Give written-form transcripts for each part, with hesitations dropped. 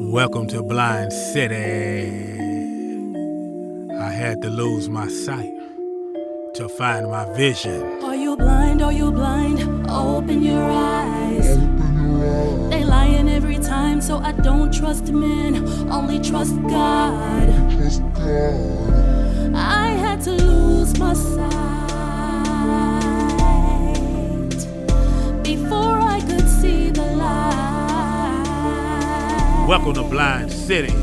Welcome to Blind City. I had to lose my sight to find my vision. Are you blind? Are you blind? Open your eyes. They lying every time, so I don't trust men, only trust God. I had to lose my sight before I could see the light. Welcome to Blind City.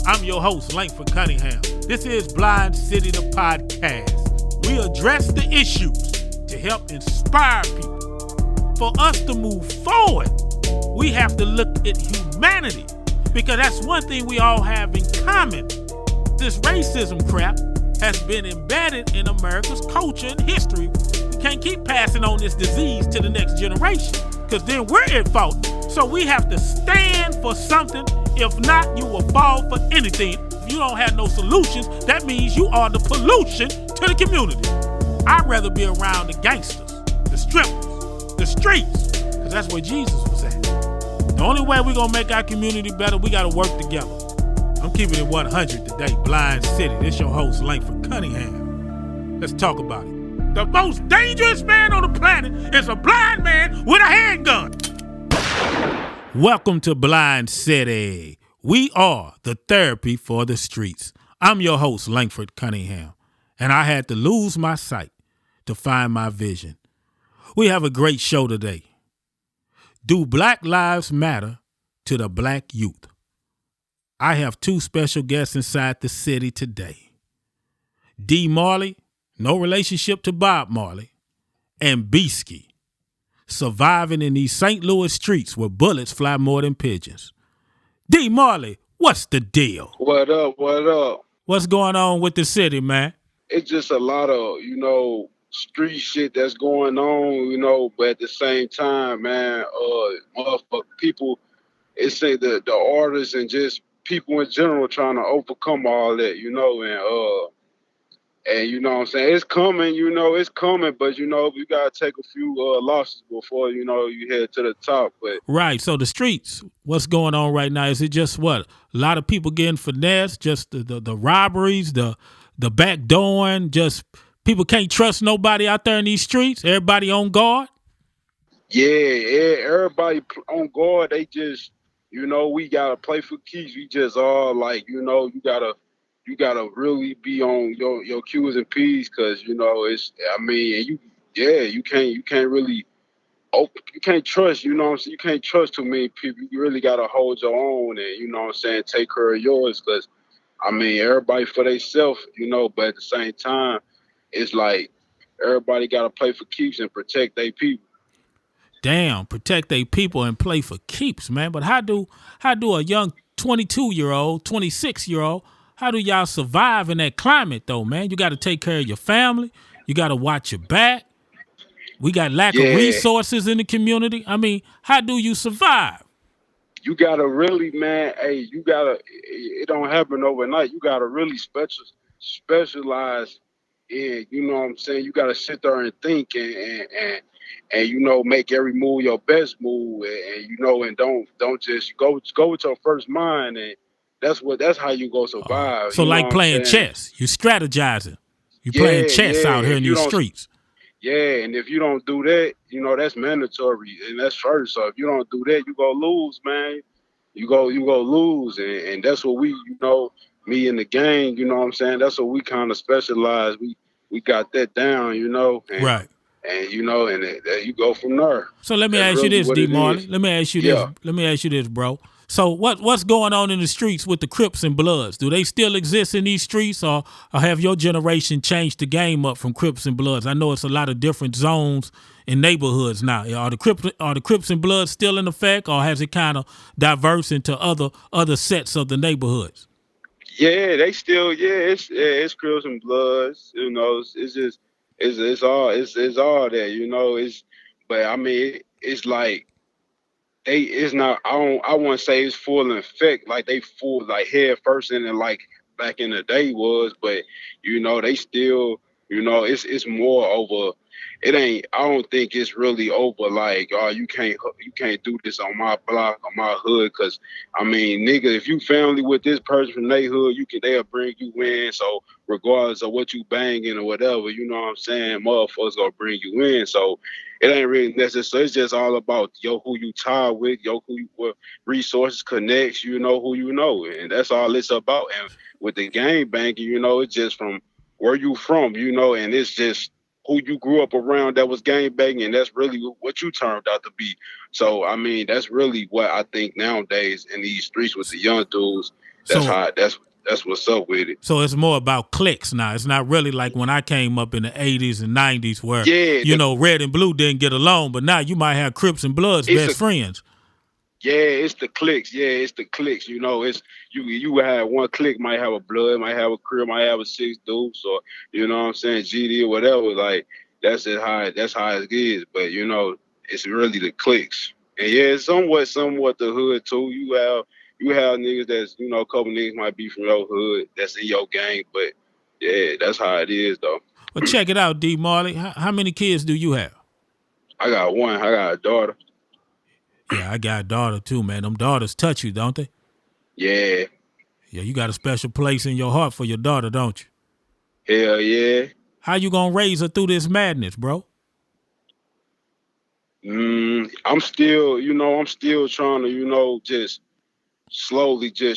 I'm your host, Langford, Cunningham. This is Blind City, the podcast. We address the issues to help inspire people. For us to move forward, we have to look at humanity, because that's one thing we all have in common. This racism crap has been embedded in America's culture and history. We can't keep passing on this disease to the next generation, because then we're at fault. So we have to stand for something. If not, you will fall for anything. If you don't have no solutions, that means you are the pollution to the community. I'd rather be around the gangsters, the strippers, the streets, because that's where Jesus was at. The only way we're going to make our community better, we got to work together. I'm keeping it 100 today, Blind City. This your host, Langford Cunningham. Let's talk about it. The most dangerous man on the planet is a blind man with a handgun. Welcome to Blind City. We are the therapy for the streets. I'm your host, Langford Cunningham, and I had to lose my sight to find my vision. We have a great show today. Do Black Lives Matter to the Black youth? I have two special guests inside the city today. D. Marley, no relationship to Bob Marley, and Beeski, surviving in these St. Louis streets where bullets fly more than pigeons. D. Marley, what's the deal? What up? What up? What's going on with the city, man? It's just a lot of, street shit that's going on, but at the same time, man, motherfucker, people, it's say the artists and just people in general trying to overcome all that, and you know what I'm saying? It's coming, it's coming, but you gotta take a few losses before, you head to the top. But right, so the streets, what's going on right now? Is it just what? A lot of people getting finessed, just the robberies, the backdooring, just people can't trust nobody out there in these streets, everybody on guard? Yeah, everybody on guard, they just, we gotta play for keeps. We just all like, you gotta really be on your Q's and P's, because you can't really you can't trust, you can't trust too many people. You really gotta hold your own and take care of yours, because everybody for themselves, but at the same time, it's like everybody gotta play for keeps and protect their people. Damn, protect their people and play for keeps, man. But how do a young 22-year-old, 26-year-old, how do y'all survive in that climate, though, man? You got to take care of your family. You got to watch your back. We got lack of resources in the community. How do you survive? You got to really, man, it don't happen overnight. You got to really specialize in, you got to sit there and think and make every move your best move, and don't just go with your first mind, and that's how you go survive. So like playing chess, you strategizing. You playing chess out here in these streets. Yeah, and if you don't do that, that's mandatory, and that's first. So if you don't do that, you go lose, man. You go lose, and that's what we, me and the gang, that's what we kind of specialize. We got that down, and, right. And you go from there. So let me ask you this, D. Marley. Let me ask you this. Yeah. Let me ask you this, bro. So what's going on in the streets with the Crips and Bloods? Do they still exist in these streets, or have your generation changed the game up from Crips and Bloods? I know it's a lot of different zones and neighborhoods now. Are the Crips and Bloods still in effect, or has it kind of diverse into other sets of the neighborhoods? Yeah, they still. Yeah, it's Crips and Bloods. It's just it's all there. But it's like. It's not. I wouldn't say it's full in effect. Like they full like head first in it, like back in the day was. But they still. It's more over. it ain't. I don't think it's really over. Like, oh, you can't do this on my block, on my hood, because I mean, nigga, if you family with this person from their hood, they'll bring you in. So regardless of what you banging or whatever, you know what I'm saying, motherfuckers gonna bring you in. So it ain't really necessary. It's just all about who you tie with, what resources connects. You know who you know, and that's all it's about. And with the game banking, it's just from where you from, and it's just who you grew up around that was gang banging, and that's really what you turned out to be. So I mean, that's really what I think nowadays in these streets with the young dudes. That's what's up with it. So it's more about clicks now. It's not really like when I came up in the 80s and 90s where red and blue didn't get along, but now you might have Crips and Bloods best friends. Yeah, it's the clicks. Yeah, it's the clicks. It's you have one click, might have a Blood, might have a Crip, might have a Six Deuce, or you know what I'm saying, GD or whatever. Like that's how it is. But it's really the clicks. And yeah, it's somewhat the hood too. You have niggas that's a couple niggas might be from your hood that's in your gang, but yeah, that's how it is though. Well, check it out, D. Marley. How many kids do you have? I got one. I got a daughter. Yeah, I got a daughter too, man. Them daughters touch you, don't they? Yeah. Yeah, you got a special place in your heart for your daughter, don't you? Hell yeah. How you gonna raise her through this madness, bro? I'm still trying to, just slowly try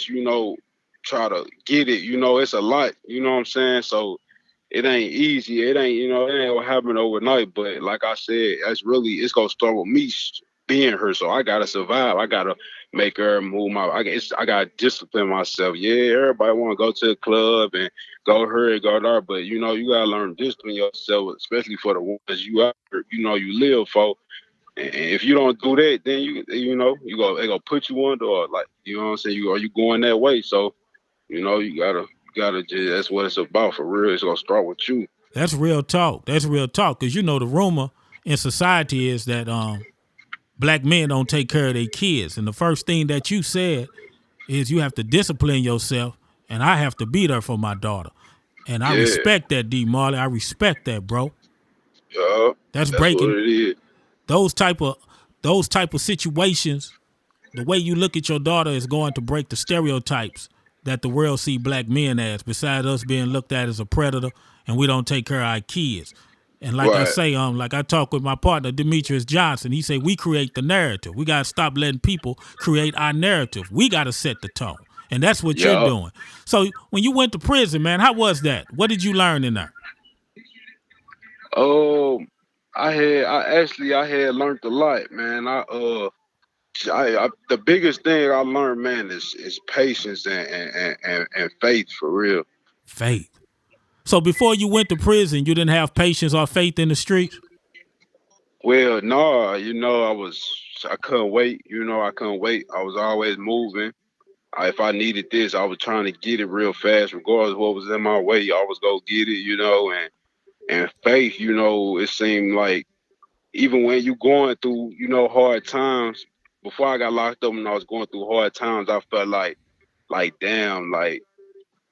to get it. It's a lot, you know what I'm saying? So it ain't easy. It ain't gonna happen overnight. But like I said, it's gonna start with me being her. So I gotta survive. I gotta make her move I gotta discipline myself. Yeah, everybody wanna go to the club and go here and go there, but you gotta learn to discipline yourself, especially for the ones you live for. And if you don't do that, then they gonna put you under, or like you know what I'm saying. Are you going that way? So you gotta just, that's what it's about for real. It's gonna start with you. That's real talk. That's real talk. Because the rumor in society is that black men don't take care of their kids, and the first thing that you said is you have to discipline yourself, and I have to be there for my daughter. And I respect that, D. Marley. I respect that, bro. Yeah, that's breaking what it is. Those type of situations. The way you look at your daughter is going to break the stereotypes that the world see black men as, besides us being looked at as a predator and we don't take care of our kids. And like I say, like I talk with my partner, Demetrius Johnson, he say we create the narrative. We got to stop letting people create our narrative. We got to set the tone. And that's what you're doing. So when you went to prison, man, how was that? What did you learn in there? I had learned a lot, man. The biggest thing I learned, man, is patience and faith, for real. Faith. So before you went to prison, you didn't have patience or faith in the streets? Well, no, I couldn't wait. I couldn't wait. I was always moving. If I needed this, I was trying to get it real fast, regardless of what was in my way. I always go get it, and faith, it seemed like even when you going through, hard times, before I got locked up and I was going through hard times, I felt like damn, like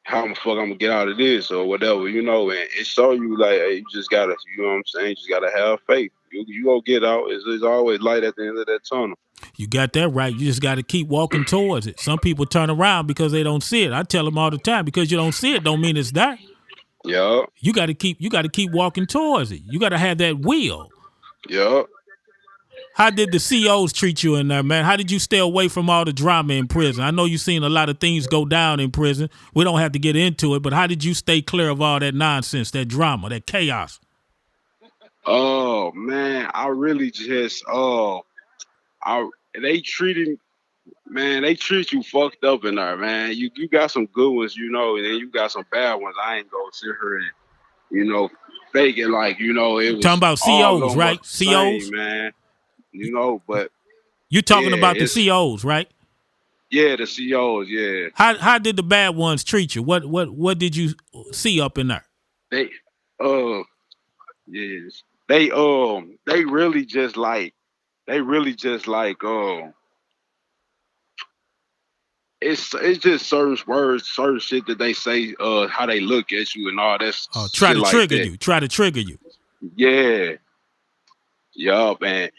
how the fuck I'm gonna get out of this or whatever, and it show you like, hey, you just gotta, you know what I'm saying, you just gotta have faith. You gonna get out. There's always light at the end of that tunnel. You got that right. You just got to keep walking towards it. Some people turn around because they don't see it. I tell them all the time, because you don't see it don't mean it's there. Yeah. You got to keep walking towards it. You got to have that will. Yeah. How did the COs treat you in there, man? How did you stay away from all the drama in prison? I know you've seen a lot of things go down in prison. We don't have to get into it, but how did you stay clear of all that nonsense, that drama, that chaos? Oh man, I really just they treat you fucked up in there, man. You got some good ones, and then you got some bad ones. I ain't gonna sit here and fake it like it was talking about COs, right? COs, man. But you talking about the COs, right? Yeah, the COs, yeah. How did the bad ones treat you? What did you see up in there? Yes. They really just like it's just certain words, certain shit that they say, how they look at you and all that. Try to like trigger that. you. Try to trigger you. Yeah, yup, and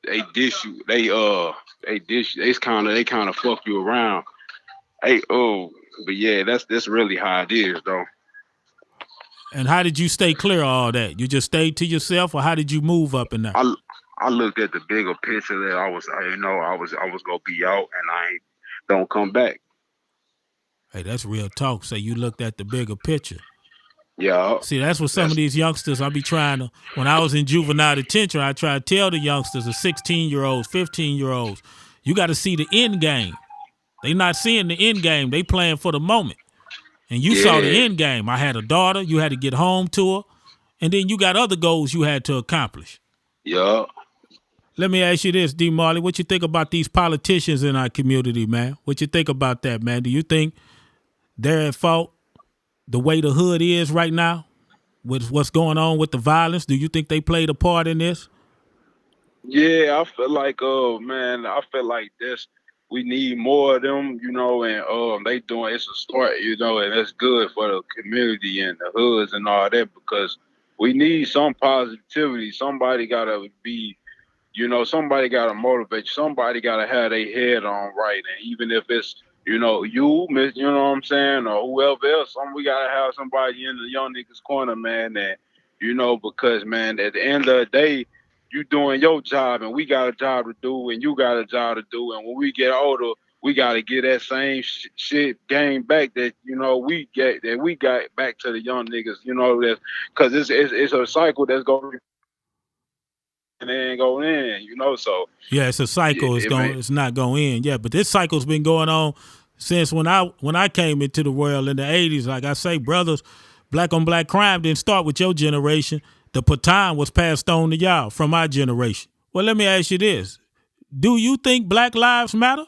they dish you. They dish. They kind of fuck you around. Hey, but yeah, that's really how it is, though. And how did you stay clear of all that? You just stayed to yourself, or how did you move up in there? I looked at the bigger picture that I was gonna be out, and I ain't don't come back. Hey, that's real talk. Say you looked at the bigger picture. Yeah, See, that's what some of that's these youngsters, I be trying to, when I was in juvenile detention, I try to tell the youngsters, the 16-year-olds, 15-year-olds, you got to see the end game. They not seeing the end game. They playing for the moment. And you saw the yeah, end game. I had a daughter. You had to get home to her. And then you got other goals you had to accomplish. yeah. Let me ask you this, D. Marley. What you think about these politicians in our community, man? What you think about that, man? Do you think they're at fault the way the hood is right now with what's going on with the violence? Do you think they played a part in this? Yeah, I feel like, man, I feel like this. We need more of them, and they doing it's a start, and that's good for the community and the hoods and all that because we need some positivity. Somebody gotta be, somebody gotta motivate you. Somebody gotta have their head on right, and even if it's, you, miss, you know what I'm saying, or whoever else, we gotta have somebody in the young niggas corner, man, and because man, at the end of the day you doing your job and we got a job to do and you got a job to do and when we get older we got to get that same shit game back that we got back to the young niggas, that because it's a cycle that's going and it ain't going in, so Yeah, it's a cycle. it may It's not going to end. Yeah, but this cycle's been going on since when I came into the world in the 80s. Like I say, brothers, black on black crime didn't start with your generation. The baton was passed on to y'all from our generation. Well, let me ask you this. Do you think Black Lives Matter?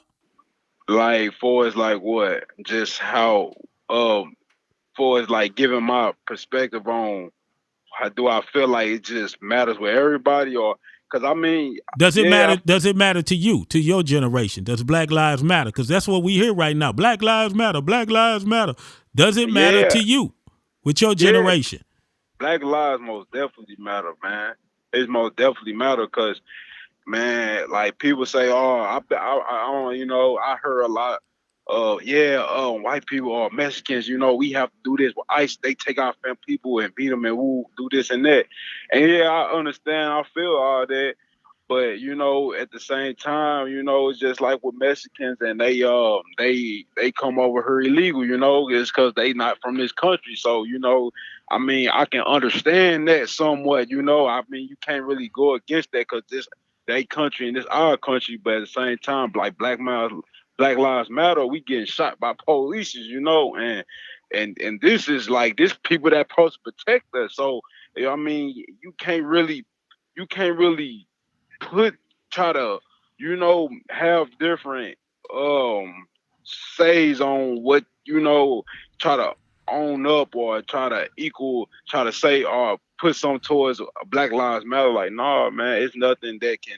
like for as like what just how um for as like giving my perspective on how do I feel like it just matters with everybody or because I mean Does it yeah matter? Does it matter to you, to your generation? Does Black Lives Matter? Because that's what we hear right now. Black Lives Matter. Black Lives Matter. Does it matter yeah to you with your yeah generation? Black lives most definitely matter, man. It's most definitely matter because, man, like people say, oh, I don't, I heard a lot. Yeah, white people or Mexicans, we have to do this. With ICE, they take our fam people and beat them and woo, do this and that. And yeah, I understand. I feel all that. But at the same time, it's just like with Mexicans, and they come over here illegal. It's because they not from this country. So I mean, I can understand that somewhat. I mean, you can't really go against that because this they country and this our country. But at the same time, like Black Lives Matter, we getting shot by police. And this is like this people that supposed to protect us. So I mean, you can't really put try to have different um says on what try to own up or try to try to say or put some towards Black Lives Matter. Like, nah, man, it's nothing that can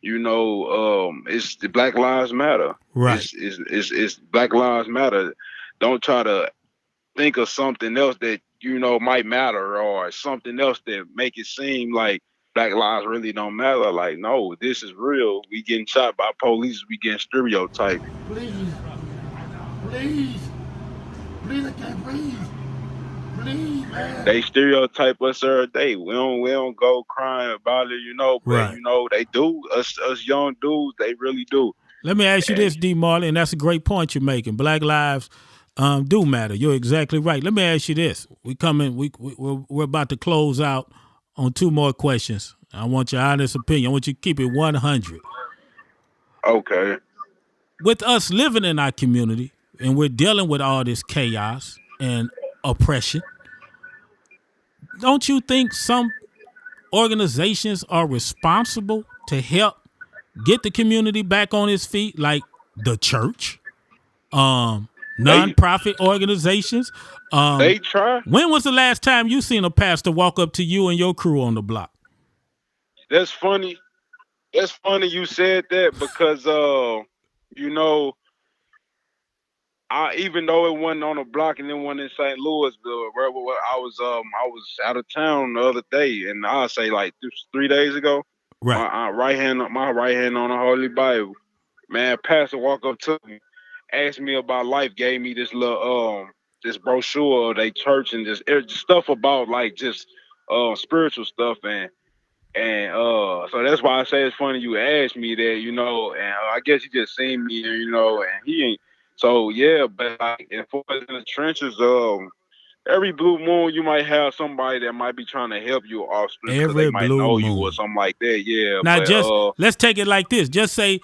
it's the Black Lives Matter. Right. It's Black Lives Matter. Don't try to think of something else that might matter or something else that make it seem like black lives really don't matter. Like, no, this is real. We getting shot by police. We getting stereotyped. Please, please, please, I can't breathe. Please, man. They stereotype us every day. We don't go crying about it, but Right. they do. Us young dudes, they really do. Let me ask you And this, D. Marley, and that's a great point you're making. Black lives do matter. You're exactly right. Let me ask you this. We're about to close out on two more questions. I want your honest opinion. I want you to keep it 100. okay, With us living in our community and we're dealing with all this chaos and oppression, don't you think some organizations are responsible to help get the community back on its feet, like the church, they nonprofit organizations? they try. When was the last time you seen a pastor walk up to you and your crew on the block? That's funny. That's funny you said that because you know even though it wasn't on the block and it wasn't in St. Louisville, where I was out of town the other day, and I'll say like 3 days ago, Right. my right hand on the Holy Bible, man, pastor walked up to me, asked me about life, gave me this little this brochure of their church and just stuff about like just spiritual stuff and so that's why I say it's funny you asked me that, and I guess he just seen me, and he ain't. So yeah, but like in the trenches, every blue moon you might have somebody that might be trying to help you off streets because they Every might blue know you or moon. something like that. Yeah, Now, but let's take it like this. Just say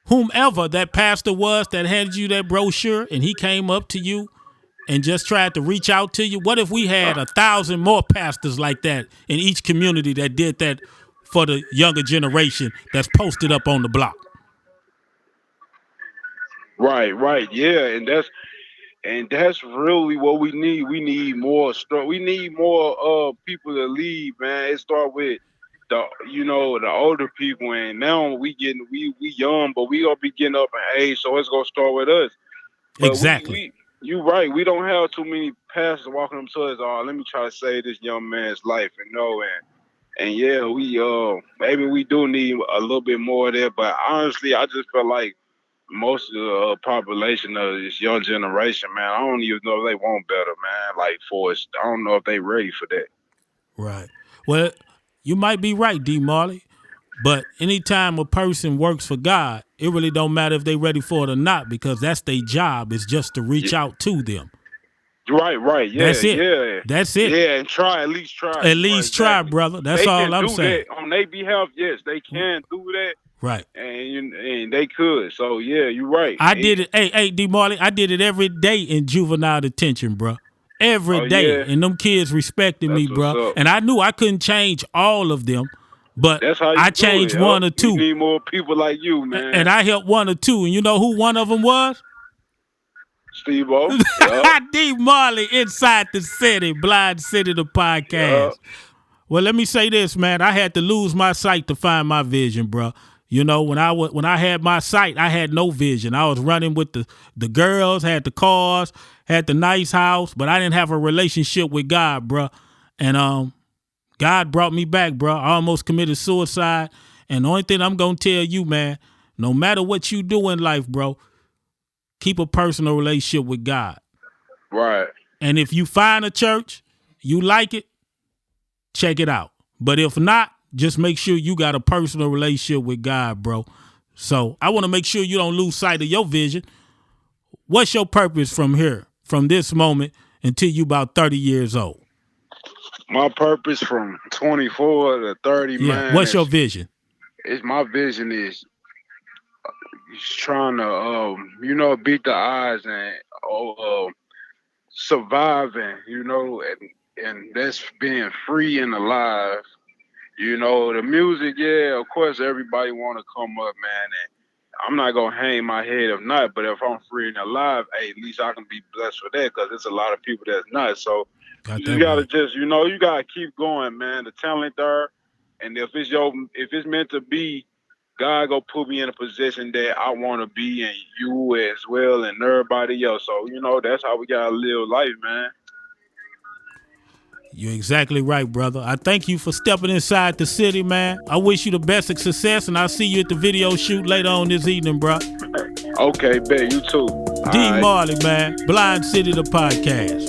whomever that pastor was that handed you that brochure and he came up to you and just tried to reach out to you. What if we had 1,000 more pastors like that in each community that did that for the younger generation that's posted up on the block? right, yeah, and that's really what we need. We need more We need more people to lead, man. It start with the older people, and now we young, but we gonna be getting up in age, so it's gonna start with us. But Exactly. you right. We don't have too many pastors walking up to us. Oh, let me try to save this young man's life, and yeah, we maybe we do need a little bit more of that. But honestly, I just feel like most of the population of this young generation, man, I don't even know if they want better, man. Like for us, I don't know if they ready for that. Right. Well, you might be right, D. Marley. But anytime a person works for God, it really don't matter if they ready for it or not, because that's their job. Is just to reach out to them. Right. Yeah, That's it. yeah. That's it. Yeah, and try, at least try. At least try, brother. That's all I'm saying. That on their behalf, yes, they can do that. Right. And they could. So, yeah, you're right. I did it. Hey, D. Marley, I did it every day in juvenile detention, bro. Every day. Yeah. And them kids respected me, bro. And I knew I couldn't change all of them, but that's how I changed one or two. We need more people like you, man. And I helped one or two. And you know who one of them was? Steve-O. D. Marley, Inside the City, Blind City, the podcast. Well, let me say this, man. I had to lose my sight to find my vision, bro. You know, when I had my sight, I had no vision. I was running with the girls, had the cars, had the nice house, but I didn't have a relationship with God, bro. And God brought me back, bro. I almost committed suicide. And the only thing I'm going to tell you, man, no matter what you do in life, bro, keep a personal relationship with God. Right. And if you find a church, you like it, check it out. But if not, just make sure you got a personal relationship with God, bro. So I want to make sure you don't lose sight of your vision. What's your purpose from here, from this moment until you about 30 years old? My purpose from 24 to 30, man. What's your vision? My vision is trying to, beat the odds and surviving, and that's being free and alive. The music, yeah, of course, everybody want to come up, man, and I'm not going to hang my head if not, but if I'm free and alive, hey, at least I can be blessed for that, because there's a lot of people that's not. So you got to just, you got to keep going, man. The talent there, and if it's meant to be, God go put me in a position that I want to be, and you as well, and everybody else. So, that's how we got to live life, man. You're exactly right, brother. I thank you for stepping inside the city, man. I wish you the best of success, and I'll see you at the video shoot later on this evening, bro. Okay, bet. You too. D. Marley, man. Blind City, the podcast.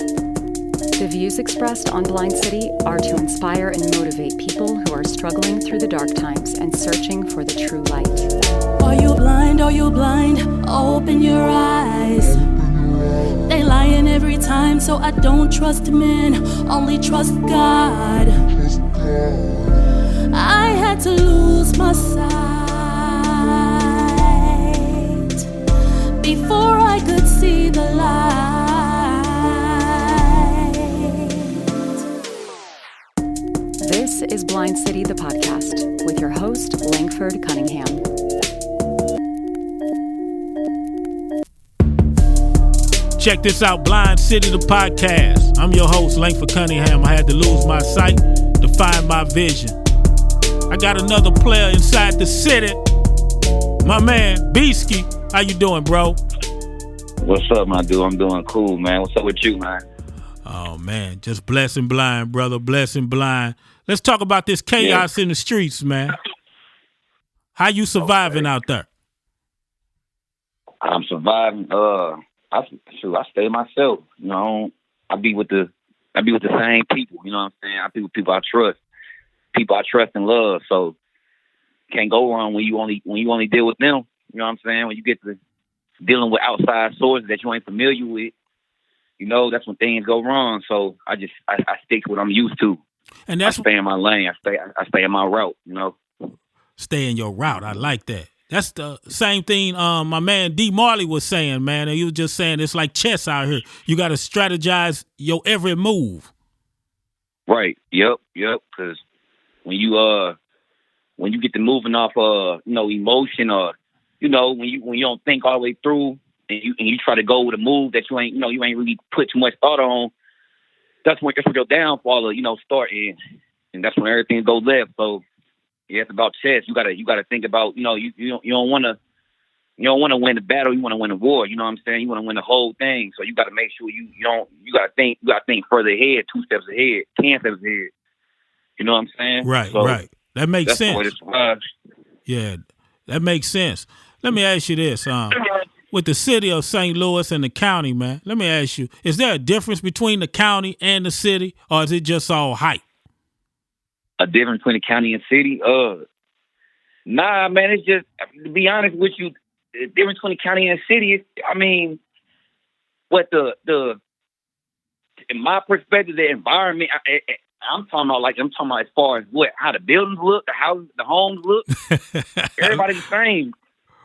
The views expressed on Blind City are to inspire and motivate people who are struggling through the dark times and searching for the true light. Are you blind? Are you blind? Open your eyes. They lying every time, so I don't trust men, only trust God. I had to lose my sight before I could see the light. This is Blind City, the podcast, with your host, Langford Cunningham. Check this out, Blind City, the podcast. I'm your host, Langford Cunningham. I had to lose my sight to find my vision. I got another player inside the city. My man, Beeski. How you doing, bro? What's up, my dude? I'm doing cool, man. What's up with you, man? Oh man, just blessing blind, brother, blessing blind. Let's talk about this chaos in the streets, man. How you surviving out there? I'm surviving. I stay myself. You know, I be with the same people. You know what I'm saying? I be with people I trust and love. So can't go wrong when you only deal with them. You know what I'm saying? When you get to dealing with outside sources that you ain't familiar with, you know, that's when things go wrong. So I stick to what I'm used to. And that's I stay in my lane. I stay in my route. You know, stay in your route. I like that. That's the same thing my man D. Marley was saying, man. And he was just saying it's like chess out here. You got to strategize your every move. Right. Yep. Because when you get to moving off emotion, or you know, when you don't think all the way through, and you try to go with a move that you ain't really put too much thought on, that's when your downfall start in, and that's when everything goes left. So yeah, it's about chess. You gotta think about, you don't want to win the battle. You want to win the war. You know what I'm saying? You want to win the whole thing. So you got to make sure you gotta think further ahead, 2 steps ahead, 10 steps ahead. You know what I'm saying? Right, so right. That makes sense. Yeah, that makes sense. Let me ask you this. With the city of St. Louis and the county, man, let me ask you, is there a difference between the county and the city, or is it just all hype? A difference between the county and city? Nah, man, it's just, to be honest with you, the difference between the county and the city is, I mean, what in my perspective, the environment, I'm talking about as far as how the buildings look, the houses, the homes look. Everybody's the same.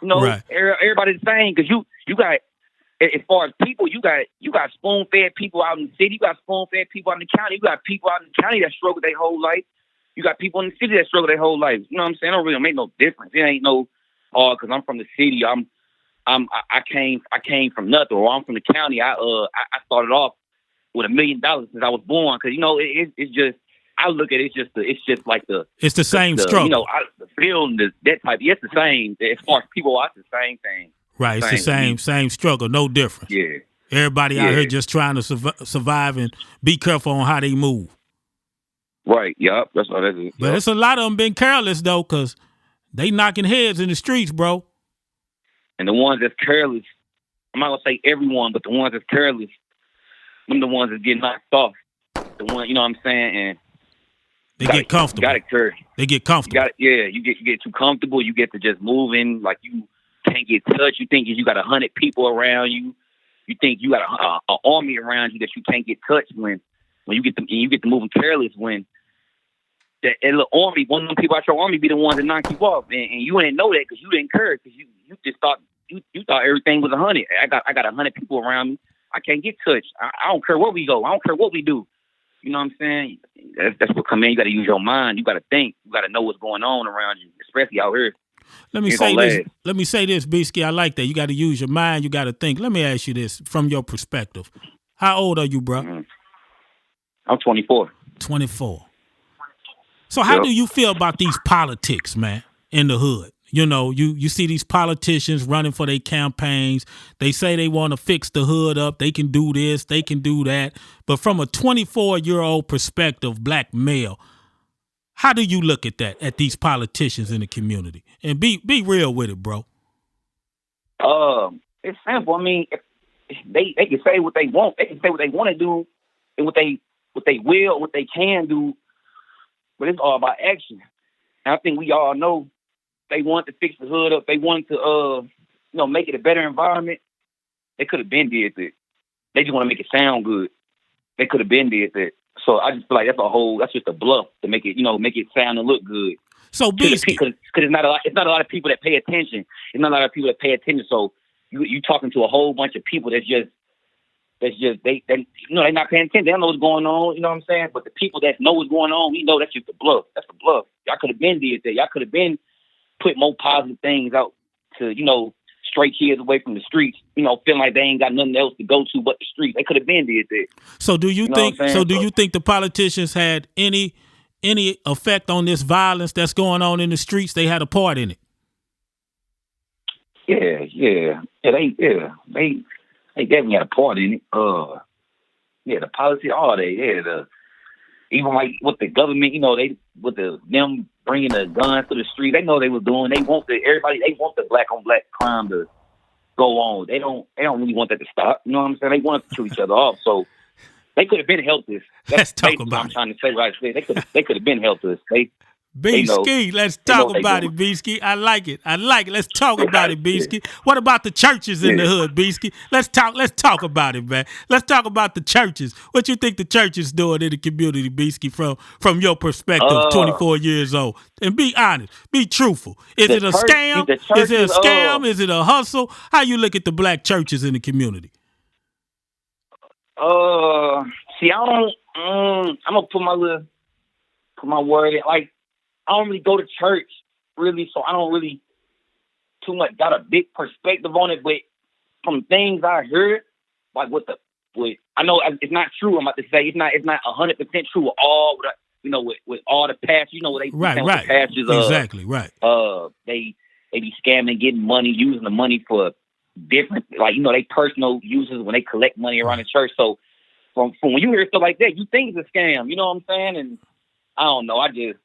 You know, right. Everybody's the same, because you got, as far as people, you got spoon-fed people out in the city. You got spoon-fed people out in the county. You got people out in the county that struggle their whole life. You got people in the city that struggle their whole life. You know what I'm saying? It don't really make no difference. It ain't no, because I'm from the city. I came from nothing, or I'm from the county. I started off with $1 million since I was born. Because it's just, I look at it, it's just like it's the same struggle. You know, the feeling, that type. It's the same. As far as people, it's the same thing. Right, it's the same struggle, no difference. Yeah. Everybody out here just trying to survive and be careful on how they move. Right, yep, that's what that is. But it's a lot of them been careless, though, because they knocking heads in the streets, bro. And the ones that's careless, I'm not going to say everyone, but the ones that's careless, them the ones that get knocked off. The one, you know what I'm saying? And they get comfortable. They get comfortable. You get too comfortable. You get to just moving, like you can't get touched. You think you got 100 people around you. You think you got an army around you that you can't get touched when you get to moving careless, when that little army, one of them people out your army be the ones that knock you off, and you didn't know that because you didn't care, because you just thought you thought everything was 100. I got 100 people around me. I can't get touched. I don't care where we go. I don't care what we do. You know what I'm saying? That's what come in. You got to use your mind. You got to think. You got to know what's going on around you, especially out here. Let me say this, Beeski. I like that. You got to use your mind. You got to think. Let me ask you this from your perspective. How old are you, bro? Mm-hmm. I'm 24. 24. So how do you feel about these politics, man, in the hood? You know, you see these politicians running for their campaigns. They say they want to fix the hood up. They can do this. They can do that. But from a 24-year-old perspective, black male, how do you look at that, at these politicians in the community? And be real with it, bro. It's simple. I mean, they can say what they want. They can say what they want to do and what they will, what they can do. But it's all about action. And I think we all know they want to fix the hood up. They want to, make it a better environment. They could have been did that. They just want to make it sound good. They could have been did that. So I just feel like that's just a bluff to make it, make it sound and look good. So Beeski, because it's not a lot of people that pay attention. It's not a lot of people that pay attention. So you talking to a whole bunch of people they they're not paying attention. They don't know what's going on. You know what I'm saying? But the people that know what's going on, we know that's just a bluff. That's a bluff. Y'all could have been did that. Y'all could have been put more positive things out to, stray kids away from the streets, feeling like they ain't got nothing else to go to but the streets. They could have been did that. So do you think the politicians had any effect on this violence that's going on in the streets? They had a part in it. Yeah. They definitely had a part in it. The policy, all they had even like with the government, they them bringing the guns to the street. They know they was doing. They want the black on black crime to go on. They don't really want that to stop. You know what I'm saying? They want to kill each other off. So they could have been helpless. Let's talk about it. I'm trying to say right there. They could have been helpless. Beeski, let's talk about it, Beeski. I like it. Let's talk about it, Beeski. What about the churches in the hood, Beeski? Let's talk about it, man. Let's talk about the churches. What you think the church is doing in the community, Beeski, from your perspective, 24 years old? And be honest, be truthful. Is it a scam? Is it a scam? Is it a hustle? How you look at the black churches in the community? See, I'm gonna put my word in. Like, I don't really go to church, really, so I don't really too much got a big perspective on it. But from things I heard, like with I know it's not true. I'm about to say it's not 100% true with all, with all the pastors. What they right. The pastors, exactly right. They be scamming, getting money, using the money for different, they personal uses when they collect money around the church. So from when you hear stuff like that, you think it's a scam. You know what I'm saying? And I don't know. I just.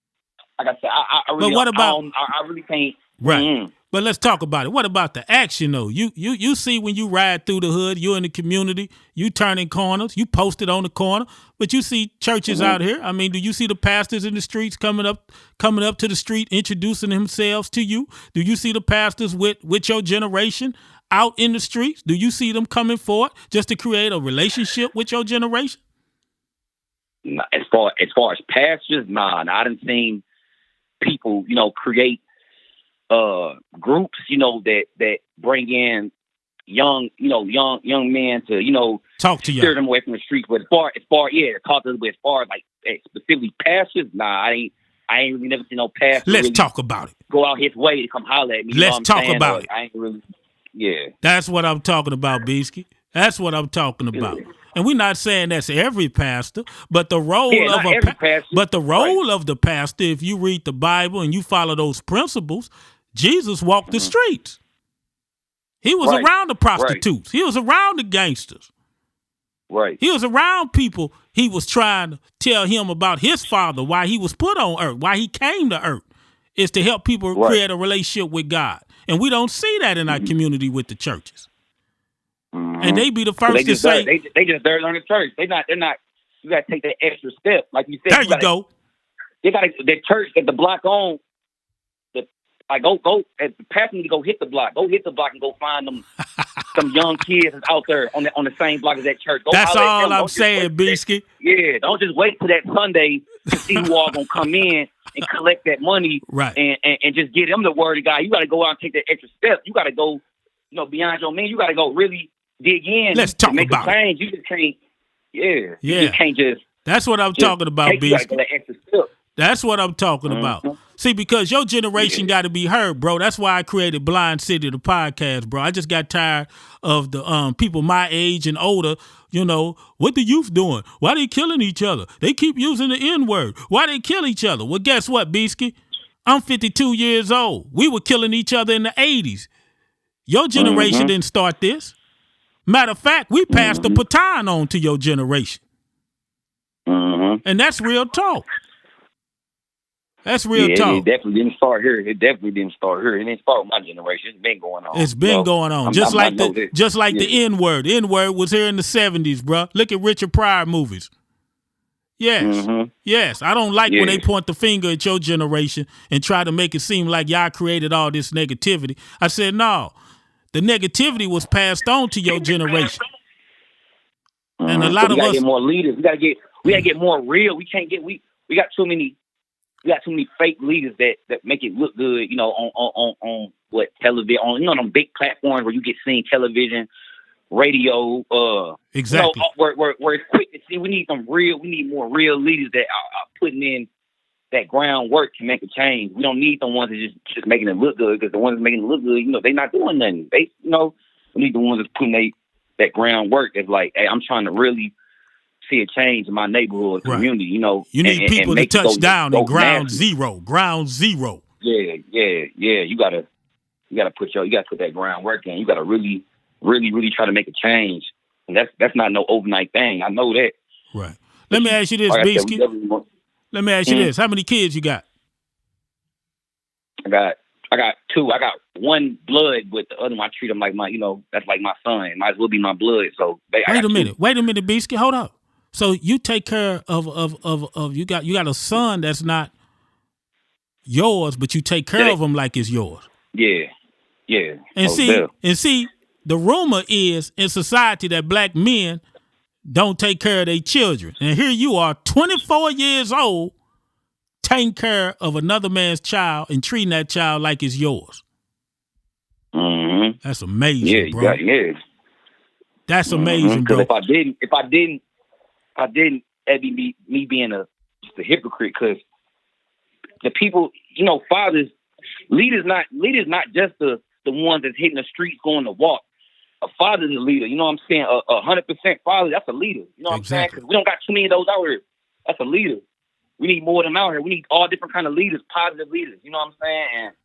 Like I said, I really, but what about, I really can't. Right. Mm-hmm. But let's talk about it. What about the action, though? You see when you ride through the hood, you're in the community, you turning corners, you posted on the corner, but you see churches out here. I mean, do you see the pastors in the streets coming up to the street, introducing themselves to you? Do you see the pastors with your generation out in the streets? Do you see them coming forward just to create a relationship with your generation? As far as pastors, nah, I done seen people, create groups, that bring in young men to, talk to you, steer them away from the streets. But as far, talk to them. But as far as specifically pastors, nah, I ain't really never seen no pastor. Let's really talk about it. Go out his way to come holler at me. Let's talk about it. I ain't really, yeah. That's what I'm talking about, Beeski. That's what I'm talking about. Yeah. And we're not saying that's every pastor, but the role of the pastor, if you read the Bible and you follow those principles, Jesus walked the streets. He was around the prostitutes. He was around the gangsters. Right. He was around people. He was trying to tell him about his father, why he was put on earth, why he came to earth, is to help people create a relationship with God. And we don't see that in our community with the churches. And they be the first to say they just there on the church. They're not. You got to take that extra step, like you said. There you go. They got the church at the block on. Go. As the pastor need to go hit the block. Go hit the block and go find them some young kids out there on the same block as that church. Go. That's all I'm saying, Beeski. Yeah, don't just wait till that Sunday to see who all gonna come in and collect that money, right? And just get them the word of God. You got to go out and take that extra step. You got to go, beyond your means. You got to go really dig in. Let's talk make about a change. it. You just can't. Yeah. You just can't just. That's what I'm talking about, Beeski. That's what I'm talking about. See, because your generation got to be heard, bro. That's why I created Blind City, the podcast, bro. I just got tired of the people my age and older. What the youth doing? Why they killing each other? They keep using the N-word. Why they kill each other? Well, guess what, Beeski? I'm 52 years old. We were killing each other in the 80s. Your generation didn't start this. Matter of fact, we passed the baton on to your generation. And that's real talk. That's real talk. It definitely didn't start here. It didn't start with my generation. It's been going on. It's been going on. Just like the N-word. The N-word was here in the 70s, bro. Look at Richard Pryor movies. Yes. Yes. I don't like when they point the finger at your generation and try to make it seem like y'all created all this negativity. I said, no. The negativity was passed on to your generation. And a lot of us... We gotta get more leaders. We gotta get more real. We got too many fake leaders that make it look good, on what television, on them big platforms where you get seen, television, radio, exactly. Where it's quick to see. We need more real leaders that are putting in that groundwork to make a change. We don't need the ones that just making it look good, because the ones making it look good, they're not doing nothing. We need the ones that's putting that groundwork. It's like, hey, I'm trying to really see a change in my neighborhood community. You need people to touch down in ground zero. Yeah. You gotta put that groundwork in. You gotta really really, really try to make a change. And that's not no overnight thing. I know that. Right. Let me ask you this, like Beeski. Let me ask you this. How many kids you got? I got two. I got one blood, but the other one I treat them like my, that's like my son. It might as well be my blood. So wait a minute, Beeski. Hold up. So you take care of you got a son that's not yours, but you take care of him like it's yours. Yeah. And see, the rumor is in society that black men don't take care of their children. And here you are, 24 years old, taking care of another man's child and treating that child like it's yours. Mm-hmm. That's amazing, bro. Yeah. That's amazing, bro. If I didn't, that'd be me being just a hypocrite. Because the people, fathers, leaders not just the ones that's hitting the streets going to walk. A father's a leader. You know what I'm saying? 100% father, that's a leader. You know what I'm saying? Because we don't got too many of those out here. That's a leader. We need more of them out here. We need all different kind of leaders, positive leaders. You know what I'm saying? And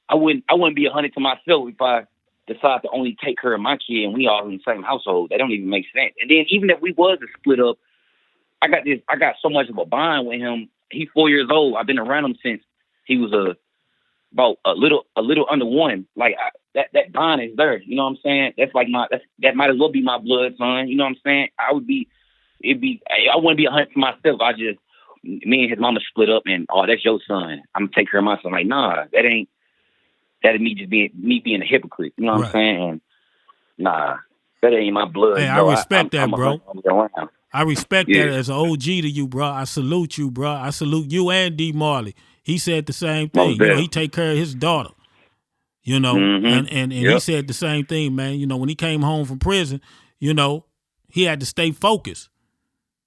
I wouldn't be 100 to myself if I decide to only take care of my kid and we all in the same household. That don't even make sense. And then even if we was to split up, I got so much of a bond with him. He's 4 years old. I've been around him since he was about a little under one. Like that bond is there. You know what I'm saying? That's like that might as well be my blood son. You know what I'm saying? I wouldn't be 100 to myself. Me and his mama split up and that's your son. I'm gonna take care of my son. Like, nah, that me just being a hypocrite. You know what I'm saying? And, nah, that ain't my blood. Hey, I respect that, bro. I respect that as an OG to you, bro. I salute you, bro. I salute you and D. Marley. He said the same thing. He take care of his daughter. And he said the same thing, man. When he came home from prison, he had to stay focused.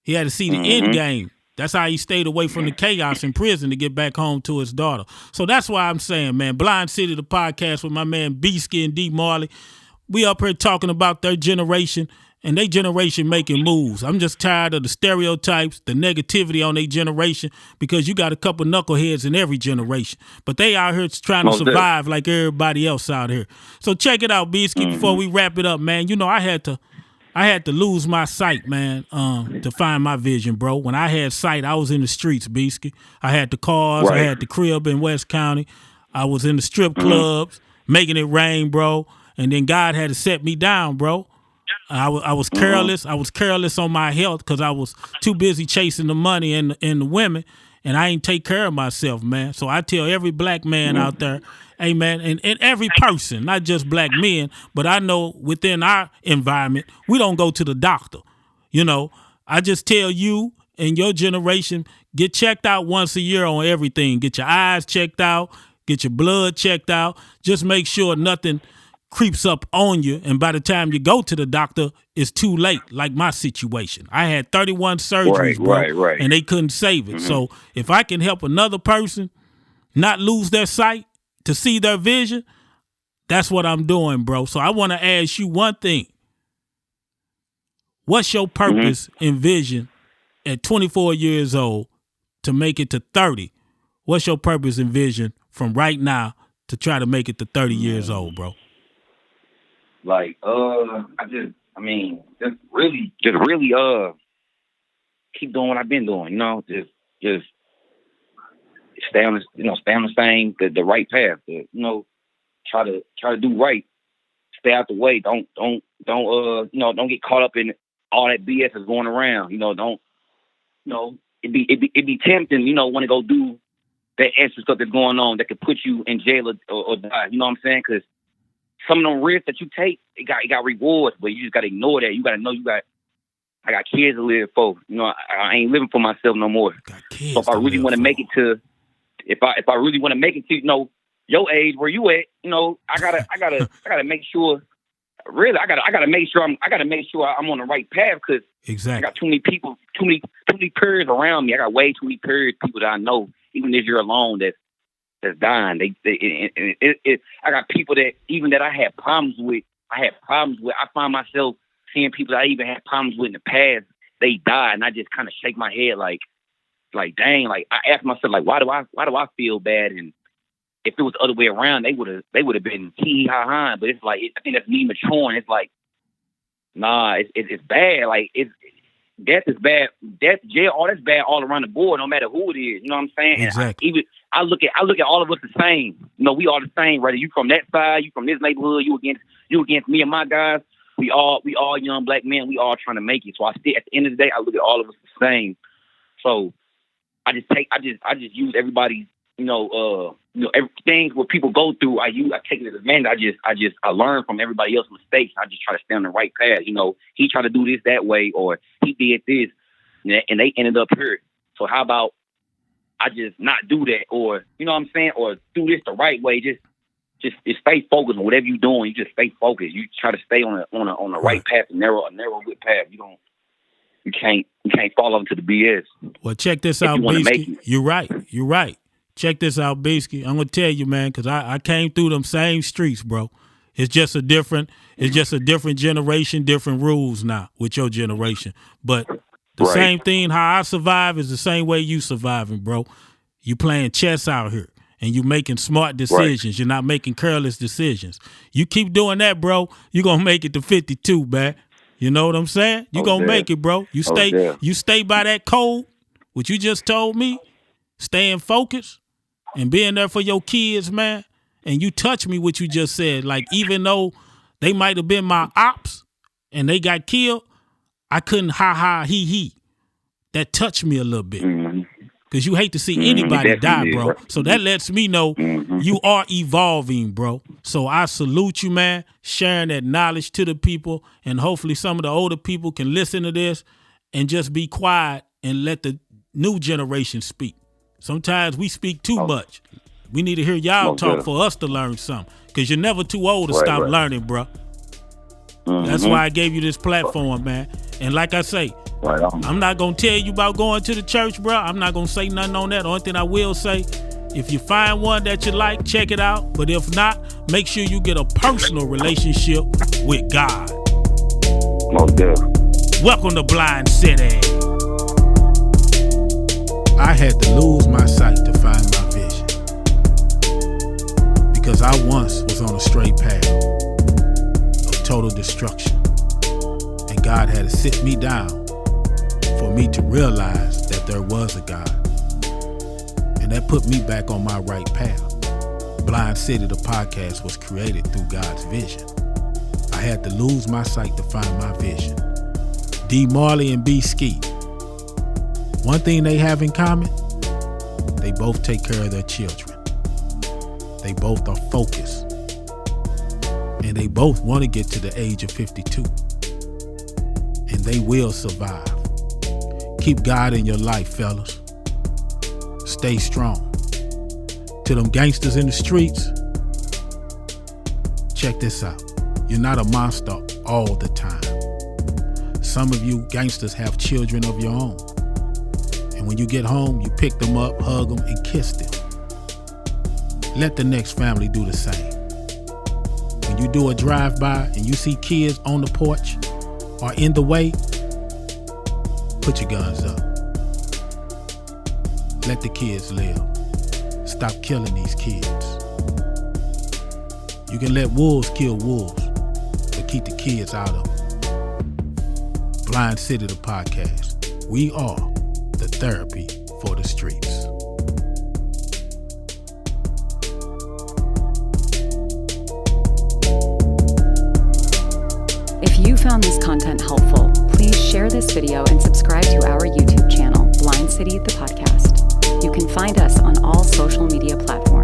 He had to see the end game. That's how he stayed away from the chaos in prison to get back home to his daughter. So that's why I'm saying, man, Blind City, the podcast with my man Beeski and D. Marley. We up here talking about their generation and their generation making moves. I'm just tired of the stereotypes, the negativity on their generation, because you got a couple knuckleheads in every generation. But they out here trying to survive like everybody else out here. So check it out, Beeski, before we wrap it up, man. I had to lose my sight, man, to find my vision, bro. When I had sight, I was in the streets, Beeski. I had the cars. Right. I had the crib in West County. I was in the strip clubs, making it rain, bro. And then God had to set me down, bro. I was careless. I was careless on my health because I was too busy chasing the money and the women, and I ain't take care of myself, man. So I tell every black man out there, hey, man, and every person, not just black men, but I know within our environment, we don't go to the doctor. I just tell you and your generation, get checked out once a year on everything. Get your eyes checked out. Get your blood checked out. Just make sure nothing creeps up on you, and by the time you go to the doctor, it's too late, like my situation. I had 31 surgeries, bro, and they couldn't save it. So if I can help another person not lose their sight to see their vision, that's what I'm doing, bro. So I want to ask you one thing. What's your purpose and vision at 24 years old to make it to 30? What's your purpose and vision from right now to try to make it to 30 years old, bro? Like, just really keep doing what I've been doing, just stay on the same, the right path, try to do right, stay out the way, don't get caught up in all that BS that's going around, it'd be tempting, want to go do that extra stuff that's going on that could put you in jail or die, you know what I'm saying? Because some of them risks that you take, it got rewards, but you just got to ignore that. You got to know I got kids to live for. I ain't living for myself no more. So if I really want to make it to, if I really want to make it to, your age where you at, I gotta make sure. Really, I gotta make sure I'm on the right path, because I got too many people, too many peers around me. I got way too many peers, people that I know, even if you're alone, that's dying. I got people that even that I had problems with. I find myself seeing people that I even had problems with in the past. They die, and I just kind of shake my head like dang. Like I ask myself, like why do I feel bad? And if it was the other way around, they would have been hee ha ha. But it's like, I think that's me maturing. It's like, nah, it's bad. Like death is bad. Death, jail, all that's bad all around the board, no matter who it is. You know what I'm saying? Exactly. I look at all of us the same. You know, we all the same. Whether you from that side, you from this neighborhood, you against me and my guys. We all young black men. We all trying to make it. So I still, at the end of the day, I look at all of us the same. So I just use everybody's, things what people go through. I take it as advantage. I learn from everybody else's mistakes. I just try to stay on the right path. He tried to do this that way, or he did this, and they ended up here. So how about I just not do that, or you know what I'm saying, or do this the right way. Just stay focused on whatever you're doing. You just stay focused. You try to stay on the right path, a narrow good path. You can't fall into the BS. Well, check this out, Beeski. You're right. Check this out, Beeski. I'm gonna tell you, man, because I came through them same streets, bro. It's just a different generation, different rules now with your generation. But the same thing, how I survive is the same way you surviving, bro. You playing chess out here. And you making smart decisions. Right. You're not making careless decisions. You keep doing that, bro, you're going to make it to 52, man. You know what I'm saying? You're going to make it, bro. You stay by that code, what you just told me, staying focused and being there for your kids, man. And you touch me what you just said. Like, even though they might have been my ops and they got killed, I couldn't ha, he. That touched me a little bit. Mm-hmm. Because you hate to see anybody die, bro. So that lets me know you are evolving, bro. So I salute you, man, sharing that knowledge to the people. And hopefully some of the older people can listen to this and just be quiet and let the new generation speak. Sometimes we speak too much. We need to hear y'all talk for us to learn something. Because you're never too old to stop learning, bro. That's why I gave you this platform, man. And like I say, I'm not going to tell you about going to the church, bro. I'm not going to say nothing on that. The only thing I will say, if you find one that you like, check it out. But if not, make sure you get a personal relationship with God. Most definitely. Welcome to Blind City. I had to lose my sight to find my vision. Because I once was on a straight path of total destruction. And God had to sit me down for me to realize that there was a God. And that put me back on my right path. Blind City, the podcast, was created through God's vision. I had to lose my sight to find my vision. D. Marley and Beeski. One thing they have in common, they both take care of their children. They both are focused. And they both want to get to the age of 52. And they will survive. Keep God in your life, fellas. Stay strong. To them gangsters in the streets, check this out. You're not a monster all the time. Some of you gangsters have children of your own. And when you get home, you pick them up, hug them, and kiss them. Let the next family do the same. When you do a drive-by and you see kids on the porch or in the way, put your guns up. Let the kids live. Stop killing these kids. You can let wolves kill wolves, but keep the kids out of them. Blind City, the podcast. We are the therapy for the streets. If you found this content helpful, please share this video and subscribe to our YouTube channel, Blind City, the podcast. You can find us on all social media platforms.